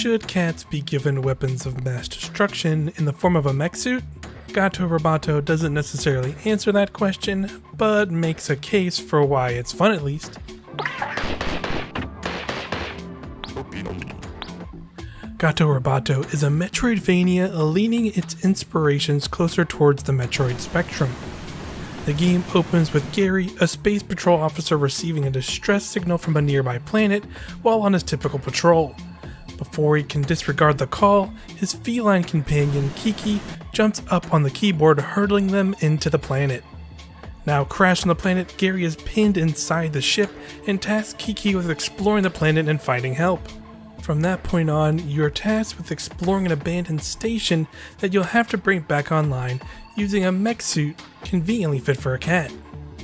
Should cats be given weapons of mass destruction in the form of a mech suit? Gato Roboto doesn't necessarily answer that question, but makes a case for why it's fun at least. Gato Roboto is a Metroidvania leaning its inspirations closer towards the Metroid spectrum. The game opens with Gary, a space patrol officer, receiving a distress signal from a nearby planet while on his typical patrol. Before he can disregard the call, his feline companion Kiki jumps up on the keyboard, hurtling them into the planet. Now crashed on the planet, Gary is pinned inside the ship and tasks Kiki with exploring the planet and finding help. From that point on, you're tasked with exploring an abandoned station that you'll have to bring back online using a mech suit conveniently fit for a cat.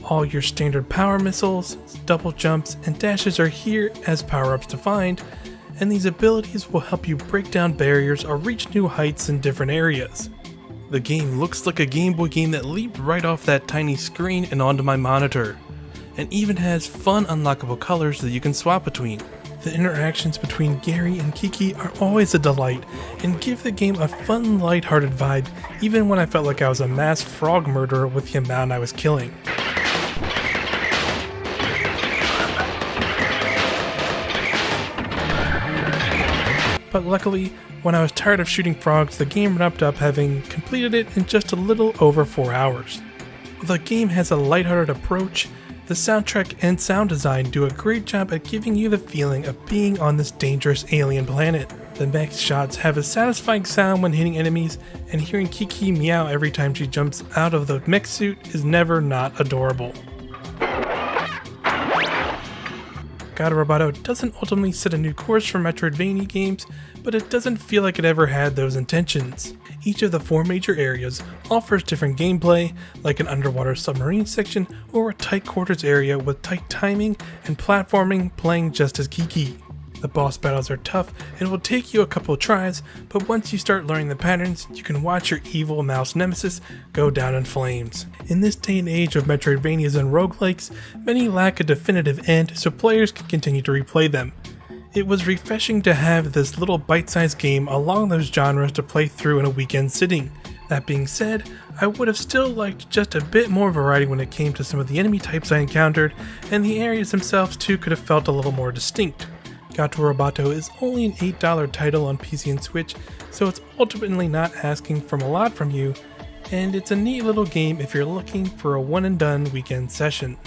All your standard power missiles, double jumps, and dashes are here as power-ups to find, and these abilities will help you break down barriers or reach new heights in different areas. The game looks like a Game Boy game that leaped right off that tiny screen and onto my monitor, and even has fun unlockable colors that you can swap between. The interactions between Gary and Kiki are always a delight and give the game a fun, lighthearted vibe even when I felt like I was a mass frog murderer with the amount I was killing. But luckily, when I was tired of shooting frogs, the game wrapped up, having completed it in just a little over 4 hours. The game has a lighthearted approach. The soundtrack and sound design do a great job at giving you the feeling of being on this dangerous alien planet. The mech shots have a satisfying sound when hitting enemies, and hearing Kiki meow every time she jumps out of the mech suit is never not adorable. Gato Roboto doesn't ultimately set a new course for Metroidvania games, but it doesn't feel like it ever had those intentions. Each of the 4 major areas offers different gameplay, like an underwater submarine section or a tight quarters area with tight timing and platforming playing just as Kiki. The boss battles are tough and will take you a couple of tries, but once you start learning the patterns, you can watch your evil mouse nemesis go down in flames. In this day and age of Metroidvanias and roguelikes, many lack a definitive end so players can continue to replay them. It was refreshing to have this little bite-sized game along those genres to play through in a weekend sitting. That being said, I would have still liked just a bit more variety when it came to some of the enemy types I encountered, and the areas themselves too could have felt a little more distinct. Gato Roboto is only an $8 title on PC and Switch, so it's ultimately not asking from a lot from you, and it's a neat little game if you're looking for a one and done weekend session.